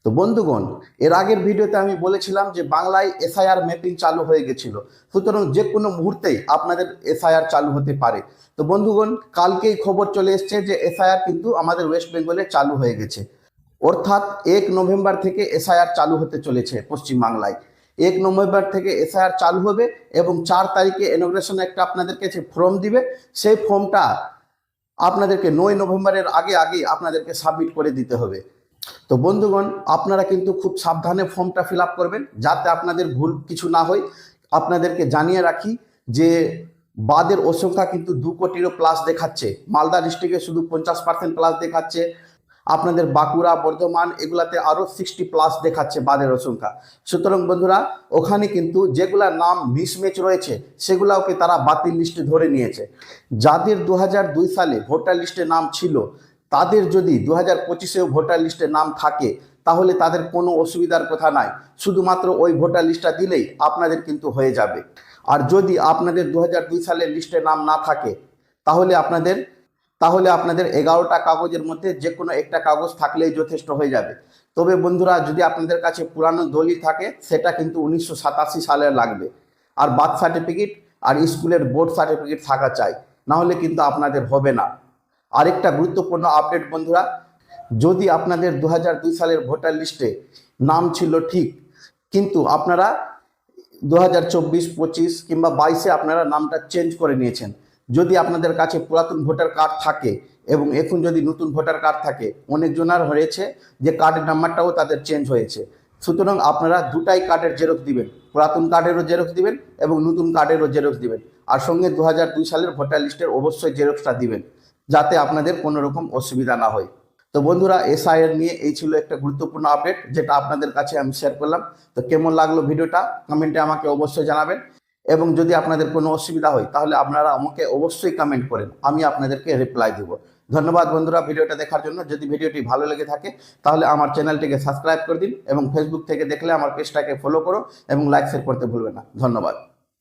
তো বন্ধুগণ, এর আগের ভিডিওতে আমি বলেছিলাম যে বাংলায় এসআইআর ম্যাপিং চালু হয়ে গেছিল, সুতরাং যে কোনো মুহূর্তেই আপনাদের এসআইআর চালু হতে পারে। তো বন্ধুগণ, কালকেই খবর চলে এসছে যে এসআইআর কিন্তু আমাদের ওয়েস্ট বেঙ্গলে চালু হয়ে গেছে। অর্থাৎ 1 নভেম্বর থেকে এসআইআর চালু হতে চলেছে পশ্চিমবাংলায়। 1 নভেম্বর থেকে এসআইআর চালু হবে এবং 4 তারিখে ইনোগ্রেশন একটা আপনাদের কাছে ফর্ম দিবে। সেই ফর্মটা আপনাদেরকে 9 নভেম্বরের আগে আপনাদেরকে সাবমিট করে দিতে হবে। তো বন্ধুগণ, আপনারা কিন্তু খুব সাবধানে ফর্মটা ফিল আপ করবেন যাতে আপনাদের ভুল কিছু না হয়। আপনাদেরকে জানিয়ে রাখি যে বাদের সংখ্যা কিন্তু 2 কোটিরও প্লাস দেখাচ্ছে। মালদা ডিস্ট্রিক্টে শুধু 50% প্লাস দেখাচ্ছে। আপনাদের বাঁকুড়া, বর্ধমান এগুলাতে আরও 60 প্লাস দেখাচ্ছে বাদের সংখ্যা। সুতরাং বন্ধুরা, ওখানে কিন্তু যেগুলা নাম মিসম্যাচ রয়েছে সেগুলাকে তারা বাতিল লিস্টে ধরে নিয়েছে। যাদের 2002 সালে ভোটার লিস্টে নাম ছিল তাদের যদি 2025-এও ভোটার লিস্টে নাম থাকে তাহলে তাদের কোনো অসুবিধার কথা নাই। শুধুমাত্র ওই ভোটার লিস্টটা দিলেই আপনাদের কিন্তু হয়ে যাবে। আর যদি আপনাদের 2002 সালের লিস্টে নাম না থাকে তাহলে আপনাদের 11টা কাগজের মধ্যে যে কোনো একটা কাগজ থাকলেই যথেষ্ট হয়ে যাবে। তবে বন্ধুরা, যদি আপনাদের কাছে পুরানো দলিল থাকে সেটা কিন্তু 1987 সালের লাগবে। আর বার্থ সার্টিফিকেট আর স্কুলের বোর্ড সার্টিফিকেট থাকা চাই, নাহলে কিন্তু আপনাদের হবে না। আরেকটা গুরুত্বপূর্ণ আপডেট বন্ধুরা, যদি আপনাদের 2002 সালের ভোটার লিস্টে নাম ছিল ঠিক, কিন্তু আপনারা 2024, 25 কিংবা 22-এ আপনারা নামটা চেঞ্জ করে নিয়েছেন, যদি আপনাদের কাছে পুরাতন ভোটার কার্ড থাকে এবং এখন যদি নতুন ভোটার কার্ড থাকে, অনেকজনের হয়েছে যে কার্ডের নাম্বারটাও তাদের চেঞ্জ হয়েছে। সুতরাং আপনারা দুটাই কার্ডের জেরক্স দিবেন, পুরাতন কার্ডেরও জেরক্স দিবেন এবং নতুন কার্ডেরও জেরক্স দিবেন। আর সঙ্গে 2002 সালের ভোটার লিস্টের অবশ্যই জেরক্সটা দিবেন, যাতে আপনাদের কোনো রকম অসুবিধা না হয়। তো বন্ধুরা, এসআইআর নিয়ে এই ছিল একটা গুরুত্বপূর্ণ আপডেট যেটা আপনাদের কাছে আমি শেয়ার করলাম। তো কেমন লাগলো ভিডিওটা কমেন্টে আমাকে অবশ্যই জানাবেন। এবং যদি আপনাদের কোনো অসুবিধা হয় তাহলে আপনারা আমাকে অবশ্যই কমেন্ট করেন, আমি আপনাদেরকে রিপ্লাই দেব। ধন্যবাদ বন্ধুরা ভিডিওটা দেখার জন্য। যদি ভিডিওটি ভালো লেগে থাকে তাহলে আমার চ্যানেলটিকে সাবস্ক্রাইব করে দিন এবং ফেসবুক থেকে দেখলে আমার পেজটাকে ফলো করো এবং লাইক শেয়ার করতে ভুলবে না। ধন্যবাদ।